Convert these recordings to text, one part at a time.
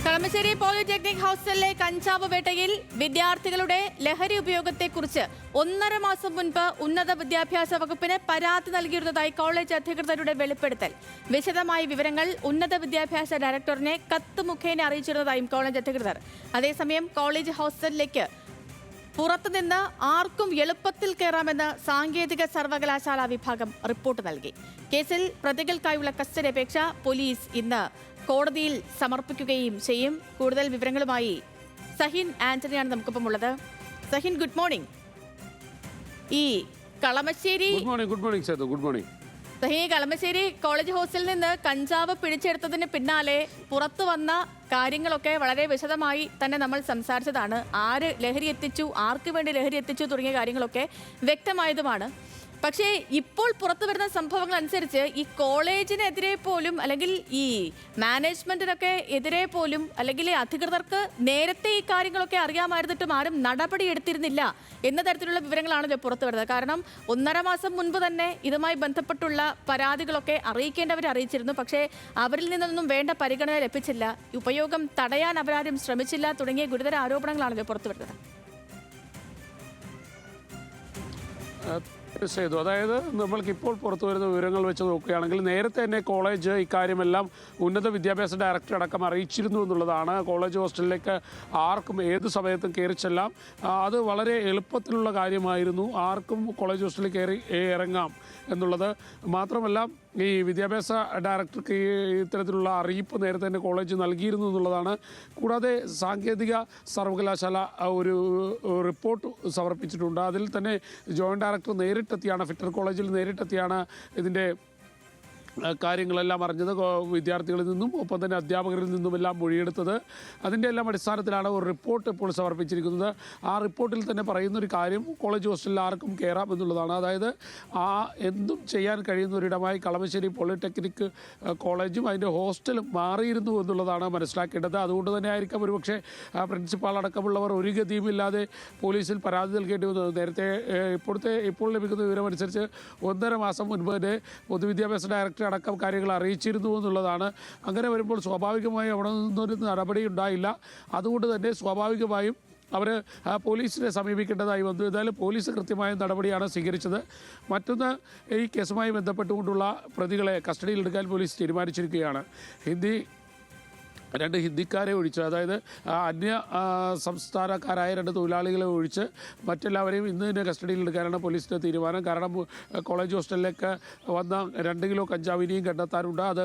Kalamassery polytechnic ഹോസ്റ്റലിലെ കഞ്ചാവ് വേട്ടയിൽ വിദ്യാർത്ഥികളുടെ ലഹരി ഉപയോഗത്തെക്കുറിച്ച് 1.5 മാസം മുൻപ് ഉന്നത വിദ്യാഭ്യാസ വകുപ്പിന് പരാതി നൽകിയിരുന്നതായി കോളേജ് അധികൃതരുടെ വെളിപ്പെടുത്തൽ. വിശദമായ വിവരങ്ങൾ ഉന്നത വിദ്യാഭ്യാസ ഡയറക്ടറിനെ കത്ത് മുഖേന അറിയിച്ചിരുന്നതായും കോളേജ് അധികൃതർ. അതേസമയം കോളേജ് ഹോസ്റ്റലിലേക്ക് പുറത്തുനിന്ന് ആർക്കും എളുപ്പത്തിൽ കയറാമെന്ന് സാങ്കേതിക സർവകലാശാല വിഭാഗം റിപ്പോർട്ട് നൽകി. കേസിൽ പ്രതികൾക്കായുള്ള കസ്റ്റഡി അപേക്ഷ പോലീസ് ഇന്ന് കോടതിയിൽ സമർപ്പിക്കുകയും ചെയ്യും. കൂടുതൽ വിവരങ്ങളുമായി സഹിൻ ആന്റണിയാണ് നമുക്കൊപ്പം ഉള്ളത്. Sahin, good morning. ഈ കളമശ്ശേരി കളമശ്ശേരി കോളേജ് ഹോസ്റ്റലിൽ നിന്ന് കഞ്ചാവ് പിടിച്ചെടുത്തതിന് പിന്നാലെ പുറത്തു വന്ന കാര്യങ്ങളൊക്കെ വളരെ വിശദമായി തന്നെ നമ്മൾ സംസാരിച്ചതാണ്. ആര് ലഹരി എത്തിച്ചു, ആർക്ക് വേണ്ടി ലഹരി എത്തിച്ചു തുടങ്ങിയ കാര്യങ്ങളൊക്കെ വ്യക്തമായതുമാണ്. പക്ഷേ ഇപ്പോൾ പുറത്തു വരുന്ന സംഭവങ്ങൾ അനുസരിച്ച് ഈ കോളേജിനെതിരെ പോലും, അല്ലെങ്കിൽ ഈ മാനേജ്മെന്റിനൊക്കെ എതിരെ പോലും, അല്ലെങ്കിൽ അധികൃതർക്ക് നേരത്തെ ഈ കാര്യങ്ങളൊക്കെ അറിയാമായിരുന്നിട്ടും ആരും നടപടി എടുത്തിരുന്നില്ല എന്ന തരത്തിലുള്ള വിവരങ്ങളാണല്ലോ പുറത്തു വരുന്നത്. കാരണം 1.5 മാസം മുൻപ് തന്നെ ഇതുമായി ബന്ധപ്പെട്ടുള്ള പരാതികളൊക്കെ അറിയിക്കേണ്ടവരെ അറിയിച്ചിരുന്നു. പക്ഷേ അവരിൽ നിന്നൊന്നും വേണ്ട പരിഗണന ലഭിച്ചില്ല. ഉപയോഗം തടയാൻ അവരാരും ശ്രമിച്ചില്ല തുടങ്ങിയ ഗുരുതര ആരോപണങ്ങളാണല്ലോ പുറത്തു വരുന്നത്. അതായത് നമ്മൾക്ക് ഇപ്പോൾ പുറത്തു വരുന്ന വിവരങ്ങൾ വെച്ച് നോക്കുകയാണെങ്കിൽ നേരത്തെ തന്നെ കോളേജ് ഇക്കാര്യമെല്ലാം ഉന്നത വിദ്യാഭ്യാസ ഡയറക്ടർ അടക്കം അറിയിച്ചിരുന്നു എന്നുള്ളതാണ്. കോളേജ് ഹോസ്റ്റലിലേക്ക് ആർക്കും ഏത് സമയത്തും കയറി ചെല്ലാം. അത് വളരെ എളുപ്പത്തിലുള്ള കാര്യമായിരുന്നു. ആർക്കും കോളേജ് ഹോസ്റ്റലിൽ കയറി ഇറങ്ങാം എന്നുള്ളത് മാത്രമല്ല, ഈ വിദ്യാഭ്യാസ ഡയറക്ടർക്ക് ഇത്തരത്തിലുള്ള അറിയിപ്പ് നേരത്തെ തന്നെ കോളേജ് നൽകിയിരുന്നു എന്നുള്ളതാണ്. കൂടാതെ സാങ്കേതിക സർവകലാശാല ഒരു റിപ്പോർട്ട് സമർപ്പിച്ചിട്ടുണ്ട്. അതിൽ തന്നെ ജോയിൻറ്റ് ഡയറക്ടർ നേരിട്ടെത്തിയാണ്, ഫിറ്റർ കോളേജിൽ നേരിട്ടെത്തിയാണ് ഇതിൻ്റെ കാര്യങ്ങളെല്ലാം അറിഞ്ഞത്. വിദ്യാർത്ഥികളിൽ നിന്നും ഒപ്പം തന്നെ അധ്യാപകരിൽ നിന്നുമെല്ലാം മൊഴിയെടുത്തത്. അതിൻ്റെ എല്ലാം അടിസ്ഥാനത്തിലാണ് ഒരു റിപ്പോർട്ട് ഇപ്പോൾ സമർപ്പിച്ചിരിക്കുന്നത്. ആ റിപ്പോർട്ടിൽ തന്നെ പറയുന്നൊരു കാര്യം കോളേജ് ഹോസ്റ്റലിൽ ആർക്കും കയറാം എന്നുള്ളതാണ്. അതായത് എന്തും ചെയ്യാൻ കഴിയുന്ന ഒരിടമായി കളമശ്ശേരി പോളിടെക്നിക് കോളേജും അതിൻ്റെ ഹോസ്റ്റലും മാറിയിരുന്നു എന്നുള്ളതാണ് മനസ്സിലാക്കേണ്ടത്. അതുകൊണ്ട് തന്നെ ആയിരിക്കാം ഒരുപക്ഷെ പ്രിൻസിപ്പാൾ അടക്കമുള്ളവർ ഒരു ഗതിയുമില്ലാതെ പോലീസിൽ പരാതി നൽകേണ്ടി വന്നത്. നേരത്തെ ഇപ്പോൾ ലഭിക്കുന്ന വിവരമനുസരിച്ച് 1.5 മാസം മുൻപ് തന്നെ പൊതുവിദ്യാഭ്യാസ ഡയറക്ടർ അടക്കം കാര്യങ്ങൾ അറിയിച്ചിരുന്നു എന്നുള്ളതാണ്. അങ്ങനെ വരുമ്പോൾ സ്വാഭാവികമായും അവിടെ നിന്നൊരു നടപടി ഉണ്ടായില്ല. അതുകൊണ്ട് തന്നെ സ്വാഭാവികമായും അവർ പോലീസിനെ സമീപിക്കേണ്ടതായി വന്നു. എന്തായാലും പോലീസ് കൃത്യമായ നടപടിയാണ് സ്വീകരിച്ചത്. മറ്റൊന്ന്, ഈ കേസുമായി ബന്ധപ്പെട്ടുകൊണ്ടുള്ള പ്രതികളെ കസ്റ്റഡിയിലെടുക്കാൻ പോലീസ് തീരുമാനിച്ചിരിക്കുകയാണ്. 2 ഹിന്ദിക്കാരെ ഒഴിച്ച്, അതായത് അന്യ സംസ്ഥാനക്കാരായ 2 തൊഴിലാളികളെ ഒഴിച്ച് മറ്റെല്ലാവരെയും ഇന്ന് തന്നെ കസ്റ്റഡിയിലെടുക്കാനാണ് പോലീസിൻ്റെ തീരുമാനം. കാരണം കോളേജ് ഹോസ്റ്റലിലേക്ക് വന്ന 2 കിലോ കഞ്ചാവ് ഇനിയും കണ്ടെത്താനുണ്ട്. അത്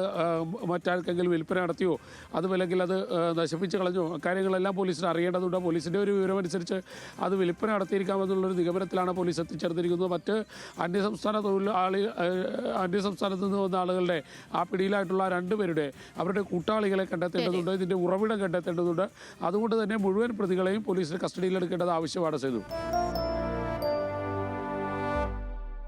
മറ്റാർക്കെങ്കിലും വിൽപ്പന നടത്തിയോ അതുമല്ലെങ്കിൽ അത് നശിപ്പിച്ച് കളഞ്ഞോ, കാര്യങ്ങളെല്ലാം പോലീസിന് അറിയേണ്ടതുണ്ട്. പോലീസിൻ്റെ ഒരു വിവരമനുസരിച്ച് അത് വിൽപ്പന നടത്തിയിരിക്കാമെന്നുള്ളൊരു നിഗമനത്തിലാണ് പോലീസ് എത്തിച്ചേർന്നിരിക്കുന്നത്. മറ്റ് അന്യസംസ്ഥാനത്ത് നിന്ന് വന്ന ആളുകളുടെ ആ പിടിയിലായിട്ടുള്ള 2 പേരുടെ അവരുടെ കൂട്ടാളികളെ കണ്ടെത്തേണ്ടതുണ്ട്. ഇതിന്റെ ഉറവിടം കണ്ടെത്തേണ്ടതുണ്ട്. അതുകൊണ്ട് തന്നെ മുഴുവൻ പ്രതികളെയും പോലീസിന് കസ്റ്റഡിയിലെടുക്കേണ്ടത് ആവശ്യമാണ്. ചെയ്തു.